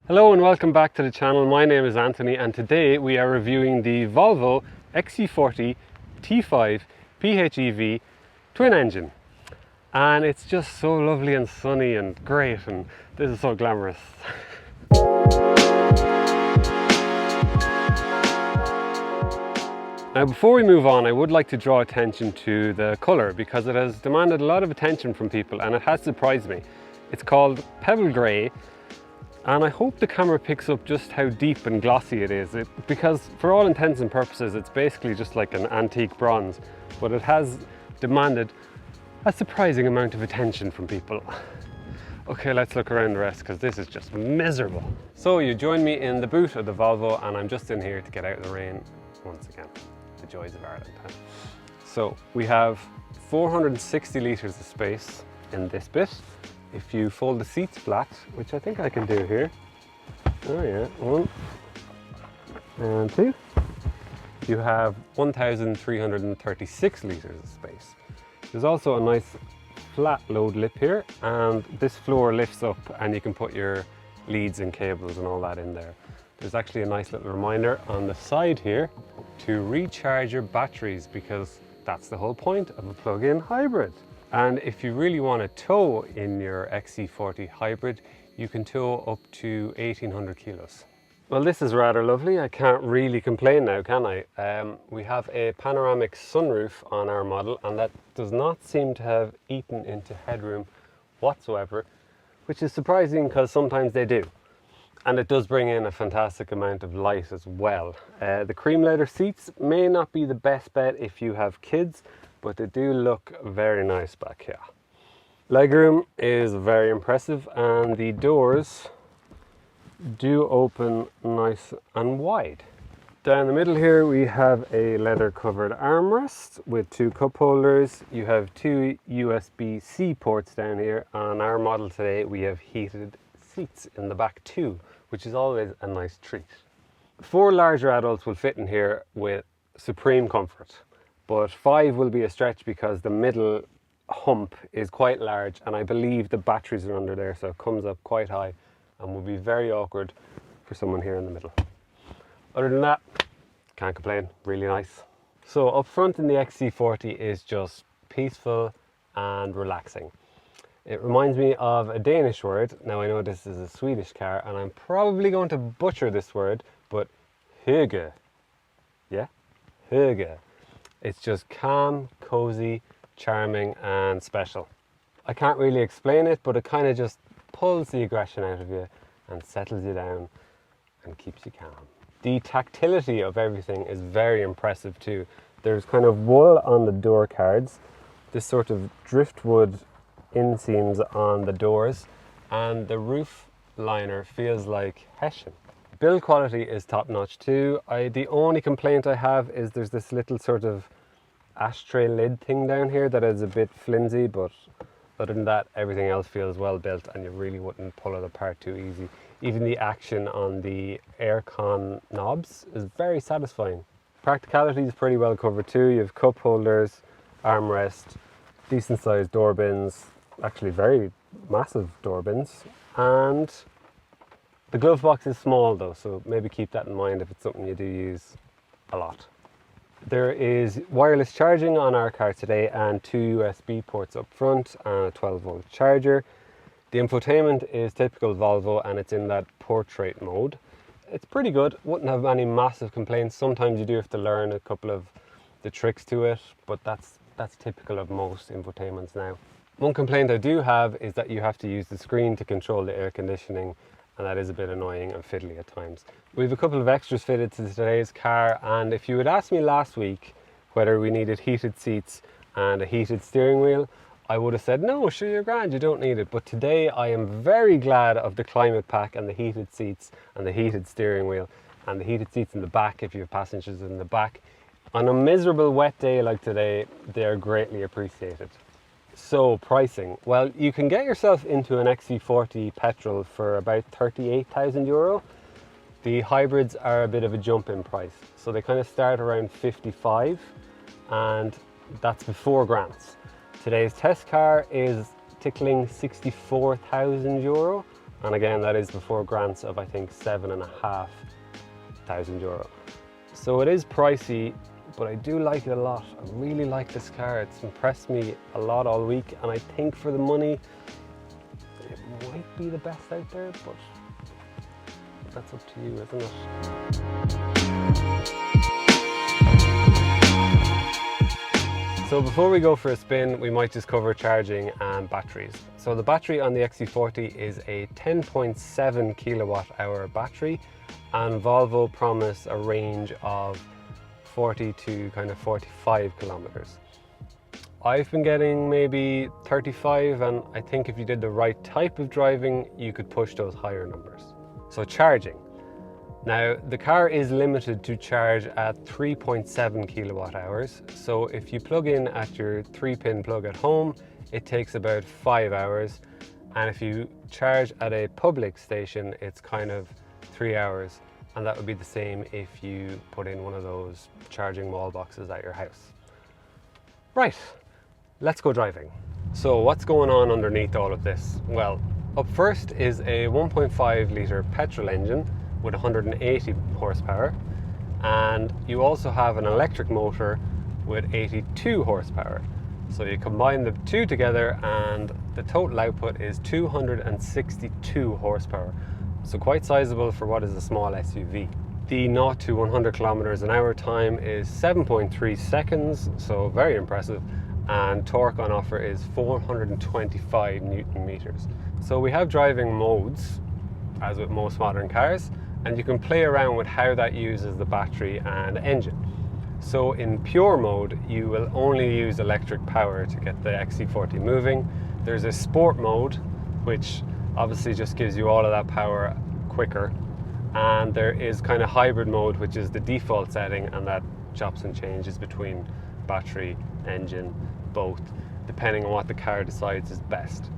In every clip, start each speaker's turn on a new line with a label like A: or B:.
A: Hello and welcome back to the channel. My name is Anthony and today we are reviewing the Volvo XC40 T5 PHEV twin engine. And it's just so lovely and sunny and great, and this is so glamorous. Now before we move on, I would like to draw attention to the colour because it has demanded a lot of attention from people and it has surprised me. It's called Pebble Grey. And I hope the camera picks up just how deep and glossy it is, because for all intents and purposes it's basically just like an antique bronze, but it has demanded a surprising amount of attention from people. Okay, let's look around the rest because this is just miserable. So you join me in the boot of the Volvo and I'm just in here to get out of the rain once again. The joys of Ireland. Huh? So we have 460 litres of space in this bit. If you fold the seats flat, which I think I can do here. Oh yeah, 1 and 2. You have 1,336 litres of space. There's also a nice flat load lip here, and this floor lifts up and you can put your leads and cables and all that in there. There's actually a nice little reminder on the side here to recharge your batteries, because that's the whole point of a plug-in hybrid. And if you really want to tow in your XC40 hybrid, you can tow up to 1,800 kilos. Well, this is rather lovely. I can't really complain now, can I? We have a panoramic sunroof on our model, and that does not seem to have eaten into headroom whatsoever, which is surprising because sometimes they do. And it does bring in a fantastic amount of light as well. The cream leather seats may not be the best bet if you have kids, but they do look very nice back here. Legroom is very impressive and the doors do open nice and wide. Down the middle here we have a leather covered armrest with 2 cup holders. You have 2 USB-C ports down here. On our model today we have heated seats in the back too, which is always a nice treat. 4 larger adults will fit in here with supreme comfort. But 5 will be a stretch because the middle hump is quite large and I believe the batteries are under there, so it comes up quite high and will be very awkward for someone here in the middle. Other than that, can't complain, really nice. So up front in the XC40 is just peaceful and relaxing. It reminds me of a Danish word. Now I know this is a Swedish car and I'm probably going to butcher this word, but hygge. Yeah, hygge. It's just calm, cozy, charming and special. I can't really explain it, but it kind of just pulls the aggression out of you and settles you down and keeps you calm. The tactility of everything is very impressive too. There's kind of wool on the door cards, this sort of driftwood inseams on the doors, and the roof liner feels like Hessian. Build quality is top notch too. The only complaint I have is there's this little sort of ashtray lid thing down here that is a bit flimsy, but other than that everything else feels well built and you really wouldn't pull it apart too easy. Even the action on the aircon knobs is very satisfying. Practicality is pretty well covered too. You have cup holders, armrest, decent sized door bins, actually very massive door bins, and the glove box is small though, so maybe keep that in mind if it's something you do use a lot. There is wireless charging on our car today and 2 USB ports up front and a 12-volt charger. The infotainment is typical Volvo and it's in that portrait mode. It's pretty good, wouldn't have any massive complaints. Sometimes you do have to learn a couple of the tricks to it, but that's typical of most infotainments now. One complaint I do have is that you have to use the screen to control the air conditioning, and that is a bit annoying and fiddly at times. We have a couple of extras fitted to today's car, and if you had asked me last week whether we needed heated seats and a heated steering wheel, I would have said no, sure, you're grand, you don't need it. But today I am very glad of the climate pack and the heated seats and the heated steering wheel and the heated seats in the back if you have passengers in the back. On a miserable wet day like today, they are greatly appreciated. So pricing, well, you can get yourself into an XC40 petrol for about 38,000 euro. The hybrids are a bit of a jump in price, so they kind of start around 55, and that's before grants. Today's test car is tickling 64,000 euro, And again, that is before grants of, I think, €7,500. So it is pricey, but I do like it a lot. I really like this car. It's impressed me a lot all week, and I think for the money, it might be the best out there, but that's up to you, isn't it? So before we go for a spin, we might just cover charging and batteries. So the battery on the XC40 is a 10.7 kilowatt hour battery, and Volvo promise a range of 40 to kind of 45 kilometers. I've been getting maybe 35, and I think if you did the right type of driving, you could push those higher numbers. So charging. Now, the car is limited to charge at 3.7 kilowatt hours. So if you plug in at your 3-pin plug at home, it takes about 5 hours. And if you charge at a public station, it's kind of 3 hours. And that would be the same if you put in one of those charging wall boxes at your house. Right, let's go driving. So what's going on underneath all of this? Well, up first is a 1.5 litre petrol engine with 180 horsepower, and you also have an electric motor with 82 horsepower. So you combine the two together and the total output is 262 horsepower. So quite sizable for what is a small SUV. The 0 to 100 kilometers an hour time is 7.3 seconds, so very impressive, and torque on offer is 425 Newton meters. So we have driving modes, as with most modern cars, and you can play around with how that uses the battery and engine. So in pure mode, you will only use electric power to get the XC40 moving. There's a sport mode, which obviously just gives you all of that power quicker. And there is kind of hybrid mode, which is the default setting, and that chops and changes between battery, engine, both, depending on what the car decides is best.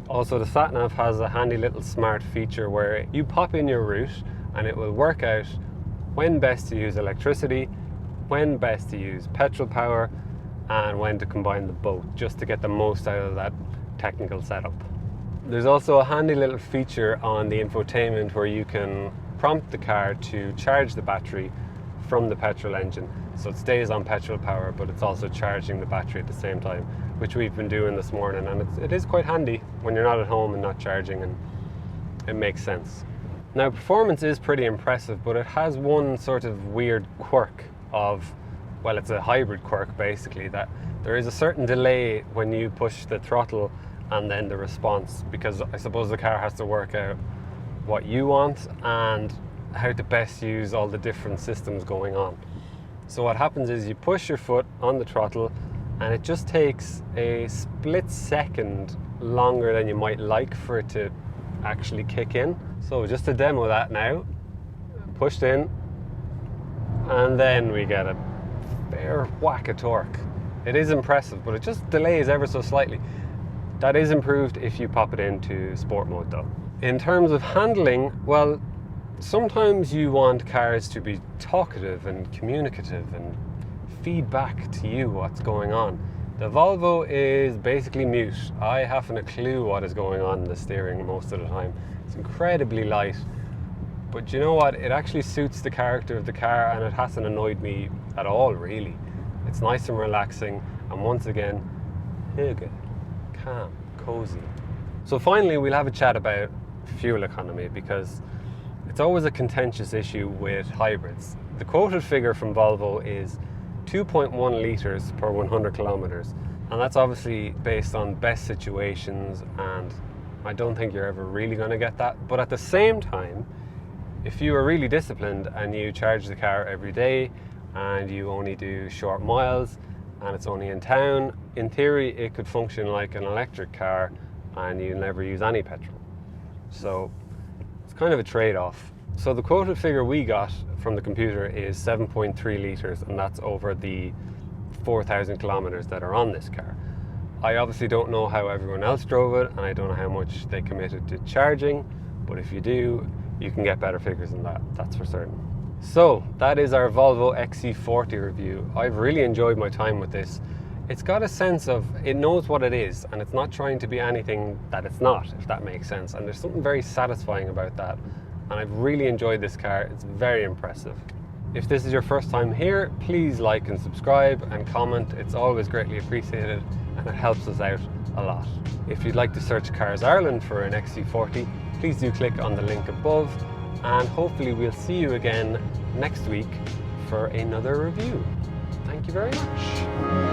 A: Also, the sat-nav has a handy little smart feature where you pop in your route and it will work out when best to use electricity, when best to use petrol power, and when to combine the both, just to get the most out of that technical setup. There's also a handy little feature on the infotainment where you can prompt the car to charge the battery from the petrol engine. So it stays on petrol power, but it's also charging the battery at the same time, which we've been doing this morning, and it is quite handy when you're not at home and not charging, and it makes sense. Now, performance is pretty impressive, but it has one sort of weird quirk of, well, it's a hybrid quirk basically, that there is a certain delay when you push the throttle and then the response, because I suppose the car has to work out what you want and how to best use all the different systems going on. So what happens is you push your foot on the throttle and it just takes a split second longer than you might like for it to actually kick in. So just to demo that now, pushed in, and then we get a fair whack of torque. It is impressive, but it just delays ever so slightly. That is improved if you pop it into sport mode though. In terms of handling, well, sometimes you want cars to be talkative and communicative and feed back to you what's going on. The Volvo is basically mute. I haven't a clue what is going on in the steering most of the time. It's incredibly light, but you know what? It actually suits the character of the car, and it hasn't annoyed me at all, really. It's nice and relaxing, and once again, hygge, calm, cozy. So finally, we'll have a chat about fuel economy, because it's always a contentious issue with hybrids. The quoted figure from Volvo is 2.1 litres per 100 kilometres, and that's obviously based on best situations, and I don't think you're ever really going to get that. But at the same time, if you are really disciplined and you charge the car every day and you only do short miles and it's only in town, in theory it could function like an electric car and you never use any petrol. So it's kind of a trade-off. So the quoted figure we got from the computer is 7.3 litres, and that's over the 4,000 kilometres that are on this car. I obviously don't know how everyone else drove it, and I don't know how much they committed to charging, but if you do, you can get better figures than that, that's for certain. So that is our Volvo XC40 review. I've really enjoyed my time with this. It's got a sense of, it knows what it is, and it's not trying to be anything that it's not, if that makes sense. And there's something very satisfying about that. And I've really enjoyed this car. It's very impressive. If this is your first time here, please like and subscribe and comment. It's always greatly appreciated and it helps us out a lot. If you'd like to search Cars Ireland for an XC40, please do click on the link above, and hopefully we'll see you again next week for another review. Thank you very much.